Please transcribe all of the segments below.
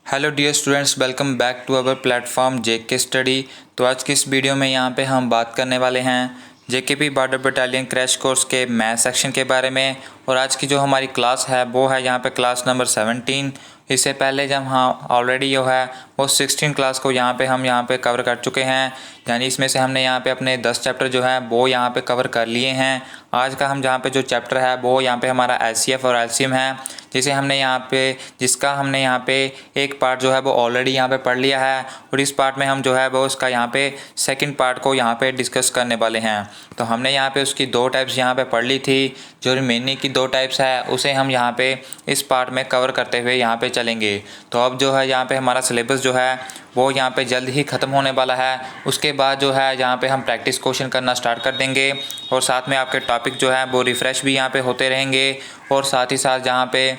Hello dear students, welcome back to our platform JK study. तो आज की इस वीडियो में यहाँ पे हम बात करने वाले हैं JKP border battalion crash course के मैथ सेक्शन के बारे में। और आज की जो हमारी क्लास है वो है यहाँ पे क्लास नंबर 17। इससे पहले जब हम ऑलरेडी जो है वो 16 क्लास को यहाँ पे कवर कर चुके हैं, यानी इसमें से हमने यहाँ पे अपने 10 चैप्टर जो है वो यहाँ पे कवर कर लिए हैं। आज का हम जहाँ पे जो चैप्टर है वो यहाँ पे हमारा एचसीएफ और एलसीएम है, जिसका हमने यहाँ पे एक पार्ट जो है वो ऑलरेडी यहाँ पे पढ़ लिया है। और इस पार्ट में हम जो है वो उसका यहाँ पे सेकंड पार्ट को यहाँ पे डिस्कस करने वाले हैं। तो हमने यहाँ पे उसकी 2 टाइप्स यहाँ पे पढ़ ली थी, जो रिमेनिंग की 2 टाइप्स है उसे हम यहाँ पे इस पार्ट में कवर करते हुए यहाँ पे चलेंगे। तो अब जो है यहाँ पे हमारा सिलेबस जो है वो यहाँ पे जल्द ही ख़त्म होने वाला है। उसके बाद जो है यहाँ पे हम प्रैक्टिस क्वेश्चन करना स्टार्ट कर देंगे और साथ में आपके टॉपिक जो है वो रिफ़्रेश भी यहाँ पे होते रहेंगे। और साथ ही साथ जहाँ पे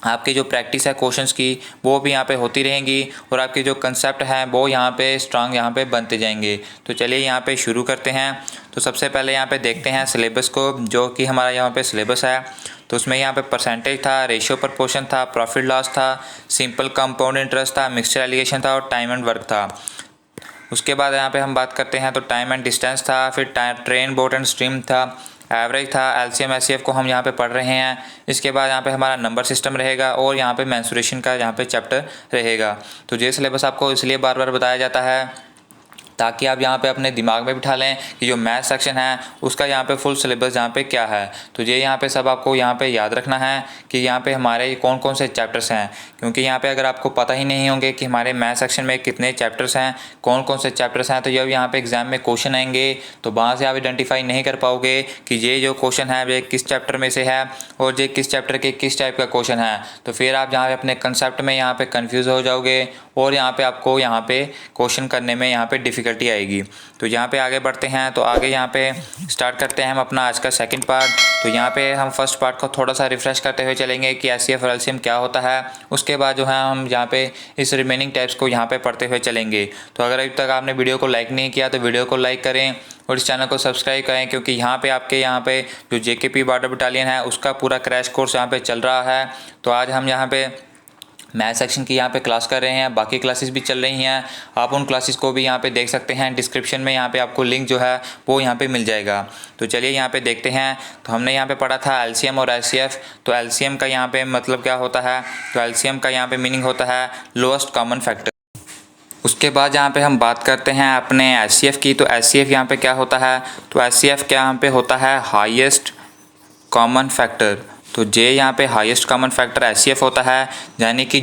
आपकी जो प्रैक्टिस है क्वेश्चंस की वो भी यहाँ पे होती रहेंगी और आपके जो कंसेप्ट हैं वो यहाँ पे स्ट्रांग यहाँ पे बनते जाएंगे। तो चलिए यहाँ पे शुरू करते हैं। तो सबसे पहले यहाँ पे देखते हैं सिलेबस को, जो कि हमारा यहाँ पे सिलेबस है। तो उसमें यहाँ पे परसेंटेज था, रेशियो प्रपोर्शन था, प्रॉफिट लॉस था, सिंपल कंपाउंड इंटरेस्ट था, मिक्सचर एलिगेशन था और टाइम एंड वर्क था। उसके बाद यहाँ पे हम बात करते हैं तो टाइम एंड डिस्टेंस था, फिर ट्रेन बोट एंड स्ट्रीम था, एवरेज था, एलसीएम एचसीएफ को हम यहाँ पे पढ़ रहे हैं। इसके बाद यहाँ पे हमारा नंबर सिस्टम रहेगा और यहाँ पे मेंसुरेशन का यहाँ पे चैप्टर रहेगा। तो ये सिलेबस आपको इसलिए बार बार बताया जाता है ताकि आप यहाँ पे अपने दिमाग में बिठा लें कि जो मैथ सेक्शन है उसका यहाँ पे फुल सिलेबस यहाँ पे क्या है। तो ये यहाँ पे सब आपको यहाँ पे याद रखना है कि यहाँ पे हमारे कौन कौन से चैप्टर्स हैं, क्योंकि यहाँ पे अगर आपको पता ही नहीं होंगे कि हमारे मैथ सेक्शन में कितने चैप्टर्स हैं, कौन कौन से चैप्टर्स हैं, तो जब यहाँ पे एग्जाम में क्वेश्चन आएंगे तो वहाँ से आप आइडेंटिफाई नहीं कर पाओगे कि ये जो क्वेश्चन है ये किस चैप्टर में से है और ये किस चैप्टर के किस टाइप का क्वेश्चन है। तो फिर आप यहाँ पे अपने कंसेप्ट में यहाँ पे कन्फ्यूज़ हो जाओगे और यहाँ पे आपको यहाँ पे क्वेश्चन करने में यहाँ पे डिफ़िकल्टी आएगी। तो यहाँ पे आगे बढ़ते हैं। तो आगे यहाँ पे स्टार्ट करते हैं हम अपना आज का सेकंड पार्ट। तो यहाँ पे हम फर्स्ट पार्ट को थोड़ा सा रिफ्रेश करते हुए चलेंगे कि एचसीएफ और एलसीएम क्या होता है। उसके बाद जो है हम यहाँ पे इस रिमेनिंग टाइप्स को यहाँ पे पढ़ते हुए चलेंगे। तो अगर अभी तक आपने वीडियो को लाइक नहीं किया तो वीडियो को लाइक करें और इस चैनल को सब्सक्राइब करें, क्योंकि यहाँ पे आपके यहाँ पे जो जेकेपी बॉर्डर बटालियन है उसका पूरा क्रैश कोर्स यहाँ पे चल रहा है। तो आज हम यहाँ पे मैथ सेक्शन की यहाँ पे क्लास कर रहे हैं, बाकी क्लासेस भी चल रही हैं। आप उन क्लासेस को भी यहाँ पे देख सकते हैं, डिस्क्रिप्शन में यहाँ पे आपको लिंक जो है वो यहाँ पे मिल जाएगा। तो चलिए यहाँ पे देखते हैं। तो हमने यहाँ पे पढ़ा था एलसीएम और एचसीएफ। तो एलसीएम का यहाँ पे मतलब क्या होता है, तो एलसीएम का यहाँ पे मीनिंग होता है लोएस्ट कॉमन फैक्टर। उसके बाद यहाँ पे हम बात करते हैं अपने एचसीएफ की। तो एचसीएफ यहाँ पे क्या होता है, तो एचसीएफ क्या यहाँ पे होता है हाईएस्ट कॉमन फैक्टर। तो जे यहाँ पे हाईएस्ट कॉमन फैक्टर एचसीएफ होता है, यानी कि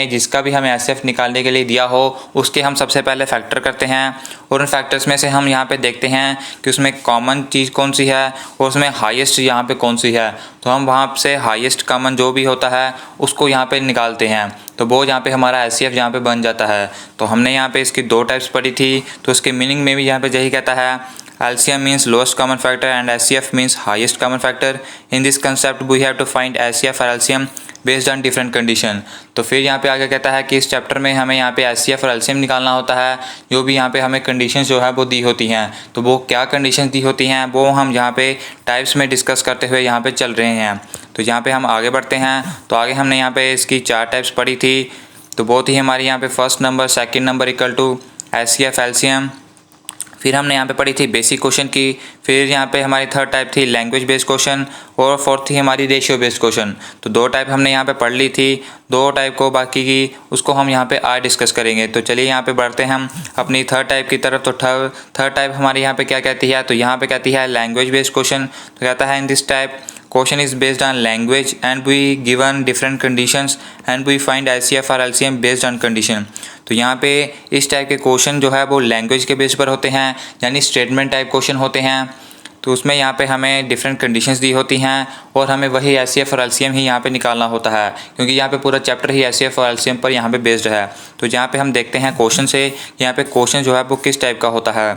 जिसका भी हमें एचसीएफ निकालने के लिए दिया हो उसके हम सबसे पहले फैक्टर करते हैं और उन फैक्टर्स में से हम यहाँ पे देखते हैं कि उसमें कॉमन चीज़ कौन सी है और उसमें हाईएस्ट यहाँ पे कौन सी है। तो हम वहाँ से हाईएस्ट कॉमन जो भी होता है उसको यहाँ पे निकालते हैं, तो वो यहाँ पे हमारा एचसीएफ यहाँ पे बन जाता है। तो हमने यहाँ पे इसकी 2 टाइप्स पढ़ी थी, तो उसके मीनिंग में भी यहाँ पे यही कहता है LCM means lowest common factor and HCF means highest common factor. In this concept we have to find HCF और LCM based on different condition. तो फिर यहाँ पे आगे कहता है कि इस चैप्टर में हमें यहाँ पे HCF और LCM निकालना होता है, जो भी यहाँ पे हमें कंडीशंस जो है वो दी होती हैं। तो वो क्या कंडीशंस दी होती हैं वो हम यहाँ पे टाइप्स में डिस्कस करते हुए यहाँ पे चल रहे हैं। तो यहाँ पे हम आगे बढ़ते हैं। तो आगे हमने यहाँ पे इसकी 4 टाइप्स पढ़ी थी। तो बहुत ही हमारी यहाँ पे first number, second number equal to HCF LCM। फिर हमने यहाँ पे पढ़ी थी बेसिक क्वेश्चन की। फिर यहाँ पे हमारी थर्ड टाइप थी लैंग्वेज बेस्ड क्वेश्चन और फोर्थ थी हमारी रेशियो बेस्ड क्वेश्चन। तो 2 टाइप हमने यहाँ पे पढ़ ली थी, 2 टाइप को बाकी की उसको हम यहाँ पे आज डिस्कस करेंगे। तो चलिए यहाँ पे बढ़ते हैं हम अपनी थर्ड टाइप की तरफ। तो थर्ड टाइप हमारी यहाँ पे क्या कहती है, तो यहाँ पे कहती है लैंग्वेज बेस्ड क्वेश्चन। तो कहता है in this type question is based on language and we given different conditions and we find HCF और LCM based on condition। तो यहाँ पे इस टाइप के क्वेश्चन जो है वो लैंग्वेज के बेस पर होते हैं, यानी स्टेटमेंट टाइप क्वेश्चन होते हैं। तो उसमें यहाँ पे हमें डिफरेंट कंडीशंस दी होती हैं और हमें वही HCF और LCM ही यहाँ पे निकालना होता है, क्योंकि यहाँ पे पूरा चैप्टर ही HCF और LCM पर यहाँ पे बेस्ड है। तो यहाँ पे हम देखते हैं क्वेश्चन से यहाँ पे क्वेश्चन जो है वो किस टाइप का होता है।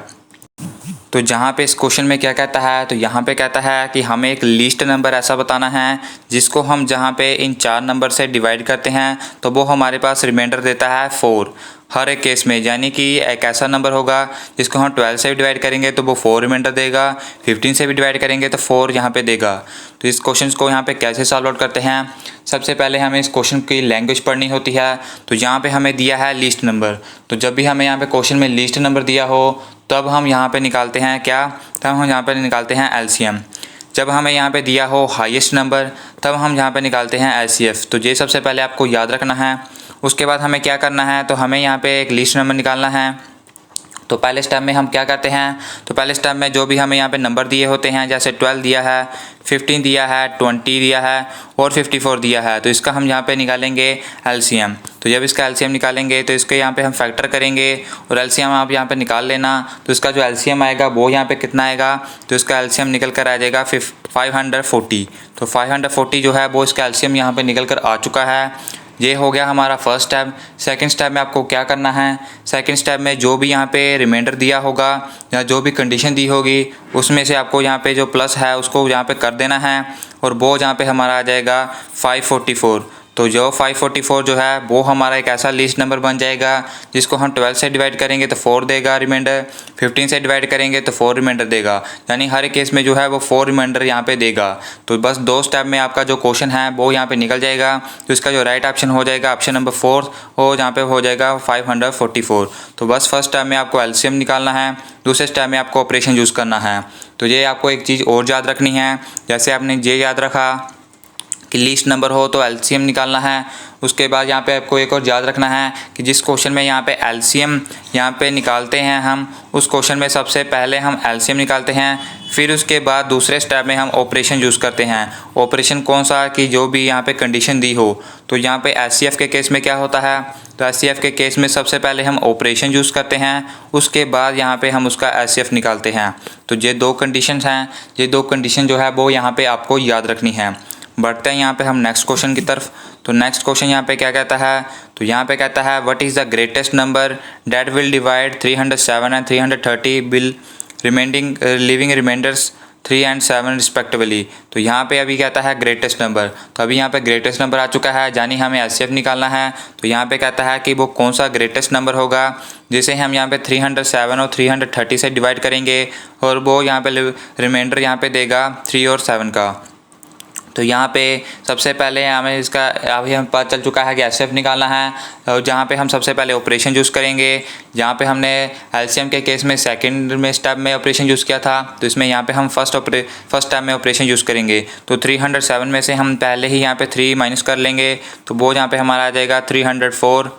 तो जहाँ पे इस क्वेश्चन में क्या कहता है, तो यहाँ पे कहता है कि हमें एक लीस्ट नंबर ऐसा बताना है जिसको हम जहाँ पे इन 4 नंबर से डिवाइड करते हैं तो वो हमारे पास रिमाइंडर देता है 4 हर एक केस में। यानी कि एक ऐसा नंबर होगा जिसको हम 12 से भी डिवाइड करेंगे तो वो 4 रिमाइंडर देगा, 15 से भी डिवाइड करेंगे तो 4 यहाँ पे देगा। तो इस क्वेश्चन को यहाँ पे कैसे सॉल्व आउट करते हैं, सबसे पहले हमें इस क्वेश्चन की लैंग्वेज पढ़नी होती है। तो यहाँ पे हमें दिया है लीस्ट नंबर, तो जब भी हमें यहाँ पे क्वेश्चन में लीस्ट नंबर दिया हो तब हम यहाँ पे निकालते हैं क्या, तब हम यहाँ पे निकालते हैं एलसीएम। जब हमें यहाँ पे दिया हो हाईएस्ट नंबर तब हम यहाँ पे निकालते हैं एचसीएफ। तो ये सबसे पहले आपको याद रखना है। उसके बाद हमें क्या करना है, तो हमें यहाँ पे एक लीस्ट नंबर निकालना है। तो पहले स्टेप में हम क्या करते हैं, तो पहले स्टेप में जो भी हमें यहाँ पे नंबर दिए होते हैं, जैसे 12 दिया है, 15 दिया है, 20 दिया है और 54 दिया है, तो इसका हम यहाँ पे निकालेंगे एलसीएम। तो जब इसका एलसीएम निकालेंगे तो इसके यहाँ पे हम फैक्टर करेंगे और एलसीएम आप यहाँ पे निकाल लेना। तो इसका जो एलसीएम आएगा वो यहाँ पे कितना आएगा, तो इसका एलसीएम निकल कर आ जाएगा 540। तो 540 जो है वो इसका एलसीएम यहाँ पे निकल कर आ चुका है। ये हो गया हमारा फर्स्ट स्टेप। सेकंड स्टेप में आपको क्या करना है, सेकंड स्टेप में जो भी यहाँ पे रिमाइंडर दिया होगा या जो भी कंडीशन दी होगी उसमें से आपको यहाँ पे जो प्लस है उसको यहाँ पे कर देना है और वो यहाँ पे हमारा आ जाएगा 544। तो जो 544 जो है वो हमारा एक ऐसा लिस्ट नंबर बन जाएगा जिसको हम 12 से डिवाइड करेंगे तो 4 देगा रिमाइंडर, 15 से डिवाइड करेंगे तो 4 रिमाइंडर देगा। यानी हर एक केस में जो है वो 4 रिमाइंडर यहाँ पे देगा। तो बस 2 स्टेप में आपका जो क्वेश्चन है वो यहाँ पे निकल जाएगा। तो इसका जो राइट ऑप्शन हो जाएगा ऑप्शन नंबर 4 हो, जहाँ पे हो जाएगा 544। तो बस फर्स्ट स्टेप में आपको एलसीएम निकालना है, दूसरे स्टेप में आपको ऑपरेशन यूज़ करना है। तो ये आपको एक चीज़ और याद रखनी है, जैसे आपने ये याद रखा कि लिस्ट नंबर हो तो एलसीएम निकालना है। उसके बाद यहाँ पे आपको एक और याद रखना है कि जिस क्वेश्चन में यहाँ पे एलसीएम यहाँ पे निकालते हैं हम, उस क्वेश्चन में सबसे पहले हम एलसीएम निकालते हैं, फिर उसके बाद दूसरे स्टेप में हम ऑपरेशन यूज़ करते हैं। ऑपरेशन कौन सा, कि जो भी यहाँ पे कंडीशन दी हो। तो यहाँ पे एचसीएफ के केस में क्या होता है, तो एचसीएफ के केस में सबसे पहले हम ऑपरेशन यूज़ करते हैं, उसके बाद यहाँ पे हम उसका एचसीएफ निकालते हैं। तो ये 2 कंडीशन हैं, ये 2 कंडीशन जो है वो यहाँ पे आपको याद रखनी है। बढ़ते हैं यहाँ पे हम नेक्स्ट क्वेश्चन की तरफ। तो नेक्स्ट क्वेश्चन यहाँ पे क्या कहता है, तो यहाँ पे कहता है what is the greatest number that will divide 307 and 330 will remaining leaving remainders 3 and 7 respectively. तो यहाँ पे अभी कहता है ग्रेटेस्ट नंबर, तो अभी यहाँ पे ग्रेटेस्ट नंबर आ चुका है, यानी हमें एचसीएफ निकालना है। तो यहाँ पे कहता है कि वो कौन सा ग्रेटेस्ट नंबर होगा जिसे हम यहाँ पे 307 और 330 से डिवाइड करेंगे और वो यहाँ पे रिमाइंडर यहाँ पे देगा 3 और 7 का। तो यहाँ पे सबसे पहले हमें इसका अभी हमें पता चल चुका है कि एचसीएफ निकालना है, और जहाँ पे हम सबसे पहले ऑपरेशन यूज़ करेंगे। जहाँ पे हमने एलसीएम के केस में सेकंड में स्टेप में ऑपरेशन यूज़ किया था, तो इसमें यहाँ पे हम फर्स्ट स्टेप में ऑपरेशन यूज़ करेंगे। तो 307 में से हम पहले ही यहाँ पे 3 माइनस कर लेंगे, तो वो यहाँ पे हमारा आ जाएगा 304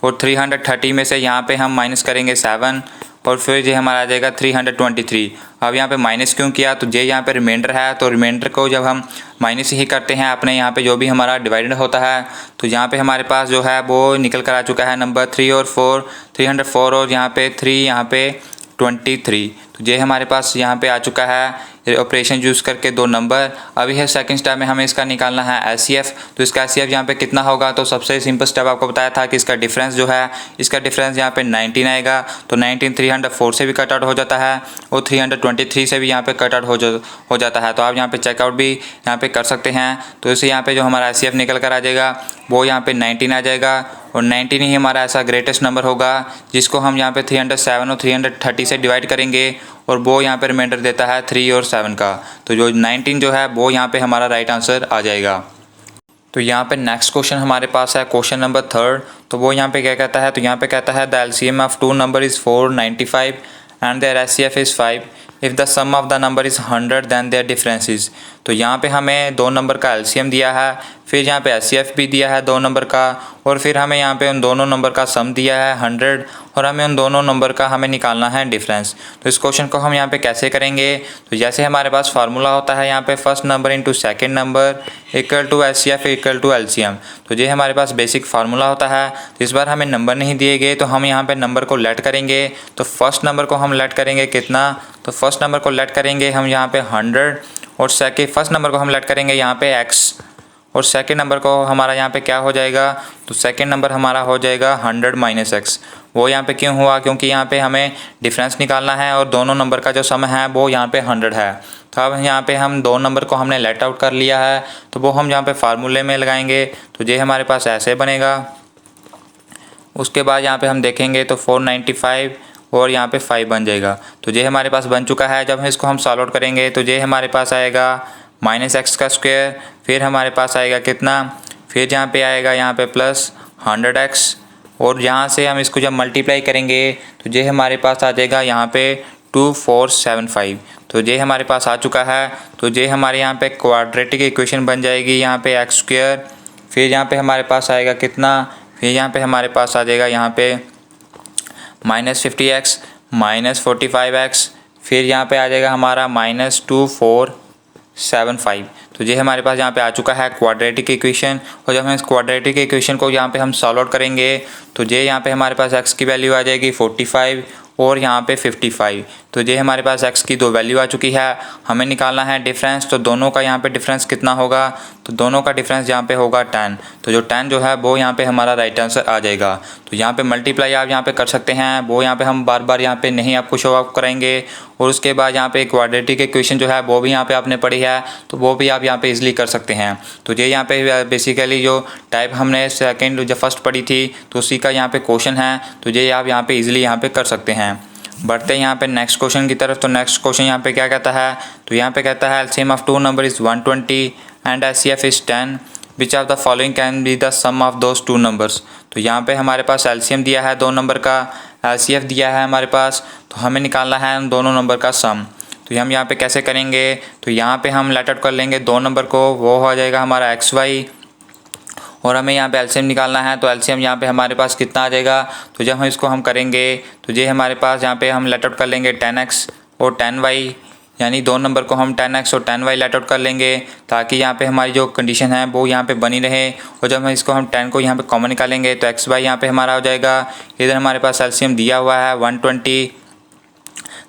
और 330 में से यहाँ पे हम माइनस करेंगे 7 और फिर ये हमारा आ जाएगा 323। अब यहाँ पे माइनस क्यों किया, तो ये यहाँ पे रिमाइंडर है, तो रिमाइंडर को जब हम माइनस ही करते हैं अपने यहाँ पे जो भी हमारा डिवाइडेड होता है, तो यहाँ पे हमारे पास जो है वो निकल कर आ चुका है नंबर 3 और 4, 304 और यहाँ पे 3 यहाँ पे 23। तो ये हमारे पास यहाँ पे आ चुका है ऑपरेशन यूज़ करके 2 नंबर। अभी है सेकंड स्टेप में हमें इसका निकालना है एचसीएफ। तो इसका एचसीएफ यहाँ पे कितना होगा, तो सबसे सिंपल स्टेप आपको बताया था कि इसका डिफरेंस जो है, इसका डिफरेंस यहाँ पे 19 आएगा। तो 19 304 से भी कट आउट हो जाता है और 323 से भी यहाँ पे कट आउट हो जाता है। तो आप यहाँ पे चेकआउट भी यहाँ पे कर सकते हैं। तो इसे यहाँ पे जो हमारा एचसीएफ निकल कर आ जाएगा वो यहाँ पे 19 आ जाएगा और 19 ही हमारा ऐसा ग्रेटेस्ट नंबर होगा जिसको हम यहाँ पे 307 और 330 से डिवाइड करेंगे और वो यहाँ पे रिमाइंडर देता है 3 और 7 का। तो जो 19 जो है वो यहाँ पे हमारा राइट आंसर आ जाएगा। तो यहाँ पे नेक्स्ट क्वेश्चन हमारे पास है क्वेश्चन नंबर 3। तो वो यहाँ पे क्या कहता है, तो यहाँ पे कहता है the LCM of 2 number is 495 and their HCF is 5 if the sum of the number is 100 then their difference is. तो यहाँ पे हमें 2 नंबर का एलसीएम दिया है, फिर यहाँ पे एचसीएफ भी दिया है 2 नंबर का, और फिर हमें यहाँ पे उन दोनों नंबर का सम दिया है 100 और हमें उन दोनों नंबर का हमें निकालना है डिफरेंस। तो इस क्वेश्चन को हम यहाँ पे कैसे करेंगे, तो जैसे हमारे पास फार्मूला होता है यहाँ पे first number into second number equal to HCF equal to LCM. तो ये हमारे पास बेसिक फार्मूला होता है। तो इस बार हमें नंबर नहीं दिए गए तो हम यहाँ पे नंबर को लेट करेंगे। तो फर्स्ट नंबर को हम लेट करेंगे कितना, तो फर्स्ट नंबर को लेट करेंगे हम यहाँ पे 100 और फर्स्ट नंबर को हम लेट करेंगे यहाँ पे x और सेकंड नंबर को हमारा यहाँ पे क्या हो जाएगा, तो सेकंड नंबर हमारा हो जाएगा 100 माइनस एक्स। वो यहाँ पे क्यों हुआ, क्योंकि यहाँ पे हमें डिफरेंस निकालना है और दोनों नंबर का जो सम है वो यहाँ पे 100 है। तो अब यहाँ पे हम दो नंबर को हमने लेट आउट कर लिया है, तो वो हम यहाँ पे फार्मूले में लगाएंगे, तो ये हमारे पास ऐसे बनेगा। उसके बाद यहाँ पे हम देखेंगे तो 495 और यहाँ पे 5 बन जाएगा। तो ये हमारे पास बन चुका है। जब हम इसको हम सॉल्व आउट करेंगे तो ये हमारे पास आएगा माइनस एक्स का स्क्वायर, फिर हमारे पास आएगा कितना, फिर यहाँ पे आएगा यहाँ पे प्लस 100x, और यहाँ से हम इसको जब मल्टीप्लाई करेंगे तो ये हमारे पास आ जाएगा यहाँ पे 2475। तो ये हमारे पास आ चुका है। तो ये हमारे यहाँ पे क्वाड्रेटिक इक्वेशन बन जाएगी यहाँ पे एक्स स्क्वायर, फिर यहाँ पे हमारे पास आएगा कितना, फिर यहाँ पे हमारे पास आ जाएगा यहाँ पे -50x -45x, फिर यहाँ पे आ जाएगा हमारा -2475। तो ये हमारे पास यहाँ पे आ चुका है क्वाड्रेटिक इक्वेशन। और जब हम इस क्वाड्रेटिक इक्वेशन को यहाँ पे हम सॉल्व आउट करेंगे तो ये यहाँ पे हमारे पास x की वैल्यू आ जाएगी 45 और यहाँ पे 55। तो ये हमारे पास x की दो वैल्यू आ चुकी है। हमें निकालना है डिफरेंस, तो दोनों का यहाँ पे डिफरेंस कितना होगा, तो दोनों का डिफरेंस यहाँ पे होगा 10। तो जो 10 जो है वो यहाँ पे हमारा राइट आंसर आ जाएगा। तो यहाँ पे मल्टीप्लाई आप यहाँ पे कर सकते हैं, वो यहाँ पे हम बार बार यहाँ पे नहीं आपको शो ऑफ कराएंगे। और उसके बाद यहाँ पे क्वाड्रेटिक इक्वेशन जो है वो भी यहाँ पे आपने पढ़ी है, तो वो भी आप यहाँ पे इजीली कर सकते हैं। तो ये यहाँ पे बेसिकली जो टाइप हमने सेकंड जो फर्स्ट पढ़ी थी तो उसी का यहाँ पे क्वेश्चन है, तो ये आप यहाँ पे इजीली यहाँ पे कर सकते हैं। बढ़ते हैं यहाँ पे नेक्स्ट क्वेश्चन की तरफ। तो नेक्स्ट क्वेश्चन यहाँ पे क्या कहता है, तो यहाँ पे कहता है LCM of two number is 120 and HCF is 10, which of the following can be the sum of those two numbers. तो यहाँ पे हमारे पास एलसीएम दिया है दो नंबर का, एचसीएफ दिया है हमारे पास, तो हमें निकालना है उन दोनों नंबर का सम। तो हम यहाँ पे कैसे करेंगे, तो यहाँ पे हम लेट आउट कर लेंगे दो नंबर को, वो हो जाएगा हमारा एक्स वाई, और हमें यहाँ पे एलसीएम निकालना है। तो एलसीएम यहाँ पे हमारे पास कितना आ जाएगा, तो जब हम इसको हम करेंगे तो ये हमारे पास यहाँ पे हम लेट आउट कर लेंगे 10x और 10y, यानी दो नंबर को हम 10x और 10y लेट आउट कर लेंगे, ताकि यहाँ पे हमारी जो कंडीशन है वो यहाँ पे बनी रहे। और जब हम इसको हम 10 को यहाँ पे कॉमन निकालेंगे तो एक्स वाई यहाँ पे हमारा हो जाएगा। इधर हमारे पास एलसीएम दिया हुआ है 120।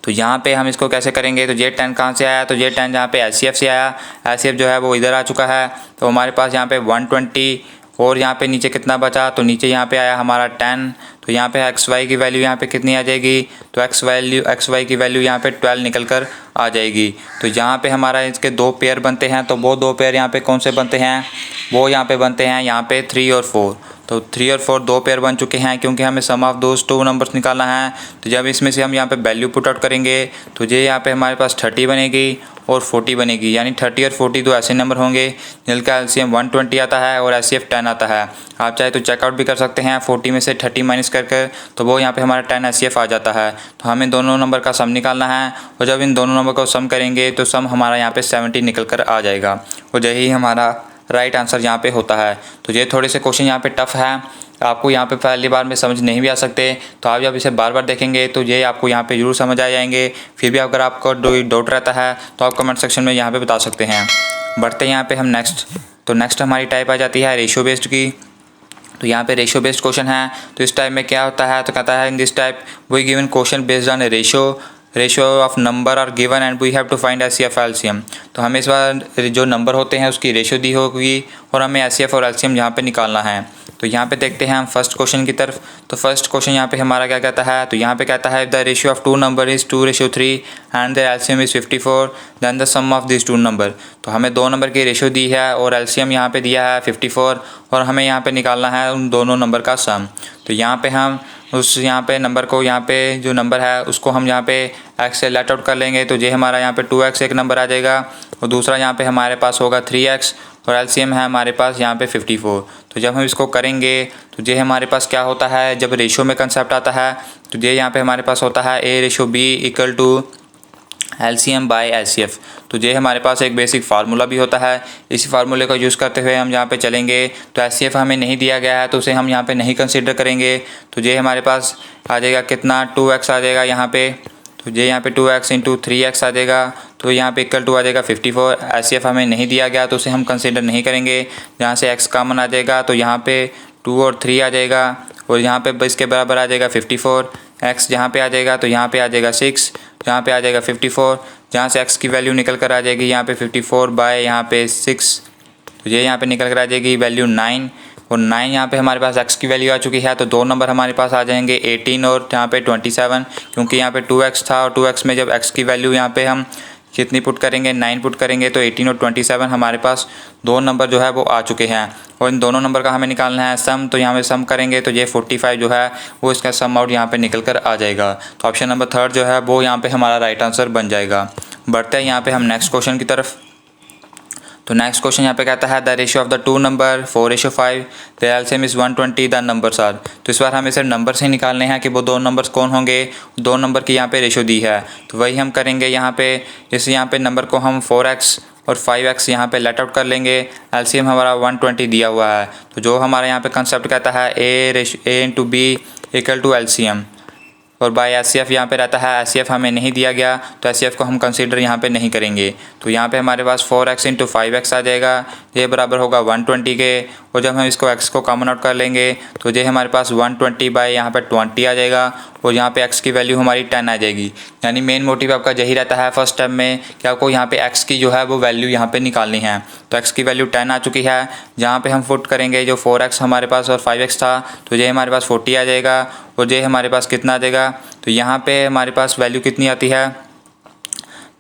तो यहाँ पे हम इसको कैसे करेंगे, तो ये 10 कहाँ से आया, तो ये 10 यहाँ पे एचसीएफ से आया, एचसीएफ जो है वो इधर आ चुका है। तो हमारे पास यहाँ पे 120 और यहाँ पे नीचे कितना बचा, तो नीचे यहाँ पे आया हमारा 10। तो यहाँ पे एक्स वाई की वैल्यू यहाँ पे कितनी आ जाएगी, तो एक्स वाई की वैल्यू यहाँ पे 12 निकल कर आ जाएगी। तो यहाँ पे हमारा इसके दो पेयर बनते हैं, तो वो दो पेयर यहाँ पे कौन से बनते हैं, वो यहाँ पे बनते हैं यहाँ पे 3 और 4। तो 3 और 4 दो पेयर बन चुके हैं, क्योंकि हमें सम ऑफ दोज टू नंबर्स निकालना है। तो जब इसमें से हम यहाँ पे वैल्यू पुट आउट करेंगे तो ये यहाँ पे हमारे पास 30 बनेगी और 40 बनेगी, यानी 30 और 40 दो ऐसे नंबर होंगे जिनका एलसीएम 120 आता है और एचसीएफ 10 आता है। आप चाहे तो चेकआउट भी कर सकते हैं, 40 में से 30 माइनस करके, तो वो यहाँ पे हमारा 10 एचसीएफ आ जाता है। तो हमें दोनों नंबर का सम निकालना है, और जब इन दोनों नंबर को सम करेंगे तो सम हमारा यहाँ पे 70 निकल कर आ जाएगा, और यही हमारा राइट आंसर यहाँ पे होता है। तो ये थोड़े से क्वेश्चन यहाँ पे टफ है, आपको यहाँ पे पहली बार में समझ नहीं भी आ सकते, तो आप जब इसे बार बार देखेंगे तो ये आपको यहाँ पे ज़रूर समझ आ जाएंगे। फिर भी अगर आपको डाउट रहता है तो आप कमेंट सेक्शन में यहाँ पे बता सकते हैं। बढ़ते हैं यहाँ पे हम नेक्स्ट। तो नेक्स्ट हमारी टाइप आ जाती है रेशियो बेस्ड की। तो यहाँ पे रेशियो बेस्ड क्वेश्चन है। तो इस टाइप में क्या होता है, तो कहता है in this type we given question based on ratio of number are given and we have to find HCF LCM. तो हमें इस बार जो नंबर होते हैं उसकी रेशियो दी होगी और हमें एचसीएफ और एलसीएम यहाँ पे निकालना है। तो यहाँ पे देखते हैं हम फर्स्ट क्वेश्चन की तरफ। तो फर्स्ट क्वेश्चन यहाँ पे हमारा क्या कहता है, तो यहाँ पे कहता है the ratio of two number is 2:3 and the LCM is 54 then the sum of this two number. तो हमें दो नंबर की रेशियो दी है और एलसीएम यहाँ पे दिया है 54, और हमें यहाँ पे निकालना है उन दोनों नंबर का सम। तो यहाँ पे हम उस यहाँ पे नंबर को यहाँ पे जो नंबर है उसको हम यहाँ पे x से लेट आउट कर लेंगे। तो ये हमारा यहाँ पे 2x एक नंबर आ जाएगा, और दूसरा यहाँ पे हमारे पास होगा 3x, और एलसीएम है हमारे पास यहाँ पे 54। तो जब हम इसको करेंगे तो ये हमारे पास क्या होता है, जब रेशियो में कंसेप्ट आता है तो ये यहाँ पे हमारे पास होता है A/B = एलसीएम बाय एचसीएफ। तो ये हमारे पास एक बेसिक फार्मूला भी होता है। इसी फार्मूले को यूज़ करते हुए हम यहाँ पे चलेंगे। तो एचसीएफ हमें नहीं दिया गया है तो उसे हम यहाँ पे नहीं कंसीडर करेंगे। तो ये हमारे पास आ जाएगा कितना, 2x आ जाएगा यहाँ पे। तो ये यहाँ पे 2x × 3x आ जाएगा, तो यहाँ पे = आ जाएगा 54। एचसीएफ हमें नहीं दिया गया तो उसे हम कंसीडर नहीं करेंगे। यहाँ से x कॉमन आ जाएगा तो यहाँ पे 2 और 3 आ जाएगा, और यहाँ पे इसके बराबर आ जाएगा 54। x जहाँ पे आ जाएगा तो यहाँ पे आ जाएगा 6, यहाँ पे आ जाएगा 54, जहाँ से x की वैल्यू निकल कर आ जाएगी यहाँ पे 54 बाय यहाँ पे 6। तो ये यहाँ पे निकल कर आ जाएगी वैल्यू 9, और 9 यहाँ पे हमारे पास x की वैल्यू आ चुकी है। तो दो नंबर हमारे पास आ जाएंगे 18 और यहाँ पे 27, क्योंकि यहाँ पे 2x था और 2x में जब x की वैल्यू यहाँ पे हम कितनी पुट करेंगे, 9 पुट करेंगे, तो 18 और 27 हमारे पास दो नंबर जो है वो आ चुके हैं। और इन दोनों नंबर का हमें निकालना है सम। तो यहाँ पे सम करेंगे तो ये 45 जो है वो इसका सम आउट यहाँ पे निकल कर आ जाएगा। तो ऑप्शन नंबर 3 जो है वो यहाँ पे हमारा राइट आंसर बन जाएगा। बढ़ते हैं यहाँ पे हम नेक्स्ट क्वेश्चन की तरफ। तो नेक्स्ट क्वेश्चन यहाँ पे कहता है the ratio of the two number 4:5 the LCM is 120 the numbers are. तो इस बार हमें सिर्फ नंबर से निकालने हैं कि वो दो नंबर्स कौन होंगे। दो नंबर की यहाँ पे रेशियो दी है तो वही हम करेंगे यहाँ पे। जैसे यहाँ पे नंबर को हम 4x और 5x यहाँ पे लेट आउट कर लेंगे। एलसीएम हमारा 120 दिया हुआ है। तो जो हमारा यहाँ पे कंसेप्ट कहता है a into B equal to LCM, और बाय एचसीएफ यहाँ पे रहता है। एचसीएफ हमें नहीं दिया गया तो एचसीएफ को हम कंसीडर यहाँ पे नहीं करेंगे। तो यहाँ पे हमारे पास 4x इंटू 5x आ जाएगा, ये बराबर होगा 120 के। और जब हम इसको x को कॉमन आउट कर लेंगे तो ये हमारे पास 120 बाय यहाँ पे 20 आ जाएगा, और यहाँ पे x की वैल्यू हमारी 10 आ जाएगी। यानी मेन मोटिव आपका यही रहता है फर्स्ट स्टेप में कि आपको यहाँ पे x की जो है वो वैल्यू यहाँ पे निकालनी है। तो x की वैल्यू 10 आ चुकी है। जहाँ पे हम पुट करेंगे जो 4x हमारे पास और 5x था तो ये हमारे पास 40 आ जाएगा, और ये हमारे पास कितना आ जाएगा। तो यहाँ पे हमारे पास वैल्यू कितनी आती है,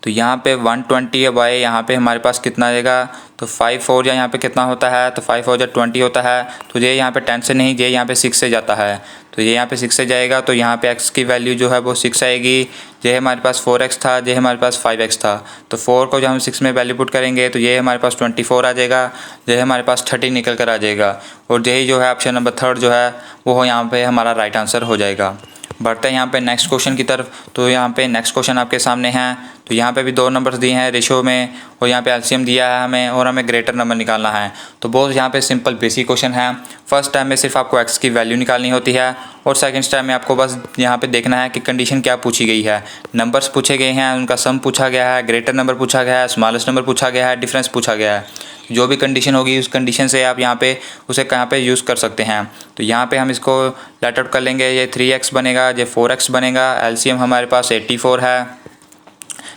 तो यहाँ पे 120 बाय यहाँ पे हमारे पास कितना आ जाएगा। तो 5 4 यहाँ पे कितना होता है, तो 5 4 20 होता है। तो ये यहाँ पे 10 से नहीं, ये यहाँ पे 6 से जाता है। तो ये यहाँ पे 6 से जाएगा, तो यहाँ पे x की वैल्यू जो है वो 6 आएगी। ये हमारे पास 4x था, ये हमारे पास 5x था। तो 4 को जब हम 6 में वैल्यू पुट करेंगे तो ये हमारे पास 24 आ जाएगा, ये हमारे पास 30 निकल कर आ जाएगा। और यही जो है ऑप्शन नंबर 3 जो है वो यहाँ पे हमारा राइट आंसर हो जाएगा। बढ़ते हैं यहाँ पे नेक्स्ट क्वेश्चन की तरफ। तो यहाँ पे नेक्स्ट क्वेश्चन आपके सामने हैं। तो यहाँ पे भी दो नंबर्स दिए हैं रेशियो में, और यहाँ पे एलसीएम दिया है हमें, और हमें ग्रेटर नंबर निकालना है। तो बहुत यहाँ पे सिंपल बेसिक क्वेश्चन है। फर्स्ट टाइम में सिर्फ आपको x की वैल्यू निकालनी होती है, और सेकंड टाइम में आपको बस यहाँ पे देखना है कि कंडीशन क्या पूछी गई है। नंबर्स पूछे गए हैं, उनका सम पूछा गया है, ग्रेटर नंबर पूछा गया है, स्मॉलेस्ट नंबर पूछा गया है, डिफरेंस पूछा गया है। जो भी कंडीशन होगी उस कंडीशन से आप यहाँ पे उसे कहाँ पे यूज़ कर सकते हैं। तो यहाँ पे हम इसको लेट आउट कर लेंगे। ये 3x बनेगा, ये 4x बनेगा। एलसीएम हमारे पास 84 है।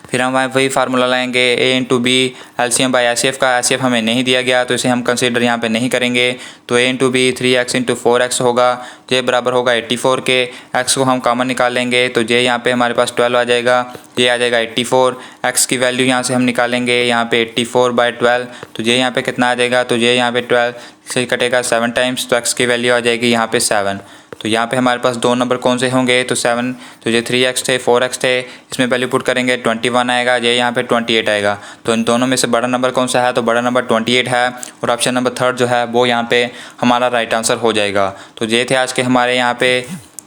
फिर हम वही फार्मूला लाएंगे a into B LCM by HCF का। एचसीएफ हमें नहीं दिया गया तो इसे हम कंसीडर यहाँ पे नहीं करेंगे। तो a into B 3x into 4x होगा, ये बराबर होगा 84 के। x को हम कॉमन निकाल लेंगे तो ये यहाँ पे हमारे पास 12 आ जाएगा, ये आ जाएगा 84। x की वैल्यू यहाँ से हम निकालेंगे यहाँ पे 84 बाई 12, तो ये यहाँ पे कितना आ जाएगा, तो ये यहाँ पे 12 से कटेगा 7 टाइम्स, तो x की वैल्यू आ जाएगी यहाँ पे 7। तो यहाँ पे हमारे पास दो नंबर कौन से होंगे, तो 7, तो ये 3x थे 4x थे, इसमें वैल्यू पुट करेंगे 21 आएगा, ये यहाँ पे 28 आएगा। तो इन दोनों में से बड़ा नंबर कौन सा है, तो बड़ा नंबर 28 है, और ऑप्शन नंबर 3 जो है वो यहाँ पे हमारा राइट आंसर हो जाएगा। तो ये थे आज के हमारे यहाँ पे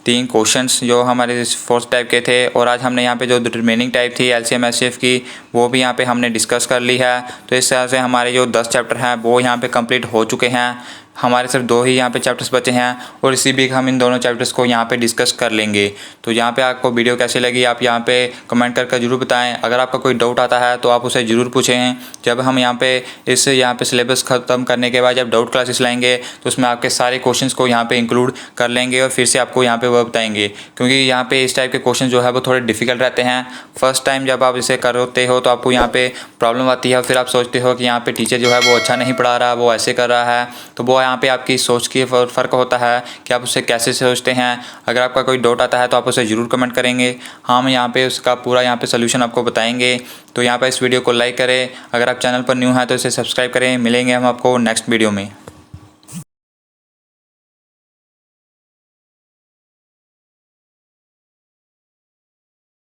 3 क्वेश्चंस जो हमारे फोर्थ टाइप के थे, और आज हमने यहाँ पे जो रिमेनिंग टाइप थी एलसीएम एचसीएफ की वो भी यहाँ पे हमने डिस्कस कर ली है। तो इस तरह से हमारे जो 10 चैप्टर हैं वो यहाँ पे कंप्लीट हो चुके हैं। हमारे सिर्फ 2 ही यहाँ पे चैप्टर्स बचे हैं, और इसी वीक हम इन दोनों चैप्टर्स को यहाँ पे डिस्कस कर लेंगे। तो यहाँ पे आपको वीडियो कैसी लगी आप यहाँ पे कमेंट करके ज़रूर बताएं। अगर आपका कोई डाउट आता है तो आप उसे ज़रूर पूछें। जब हम यहाँ पे सिलेबस ख़त्म करने के बाद जब डाउट क्लासेस लाएंगे तो उसमें आपके सारे क्वेश्चंस को यहाँ पे इंक्लूड कर लेंगे, और फिर से आपको यहाँ पे वह बताएंगे। क्योंकि यहाँ पे इस टाइप के क्वेश्चन जो है वो थोड़े डिफिकल्ट रहते हैं। फर्स्ट टाइम जब आप इसे करते हो तो आपको यहाँ पे प्रॉब्लम आती है, फिर आप सोचते हो कि यहाँ पे टीचर जो है वो अच्छा नहीं पढ़ा रहा, वो ऐसे कर रहा है। तो वो यहाँ पे आपकी सोच की फ़र्क होता है कि आप उसे कैसे सोचते हैं। अगर आपका कोई डाउट आता है तो आप उसे ज़रूर कमेंट करेंगे, हम यहाँ पे उसका पूरा यहाँ पे सोल्यूशन आपको बताएंगे। तो यहाँ पे इस वीडियो को लाइक करें, अगर आप चैनल पर न्यू हैं तो इसे सब्सक्राइब करें। मिलेंगे हम आपको नेक्स्ट वीडियो में।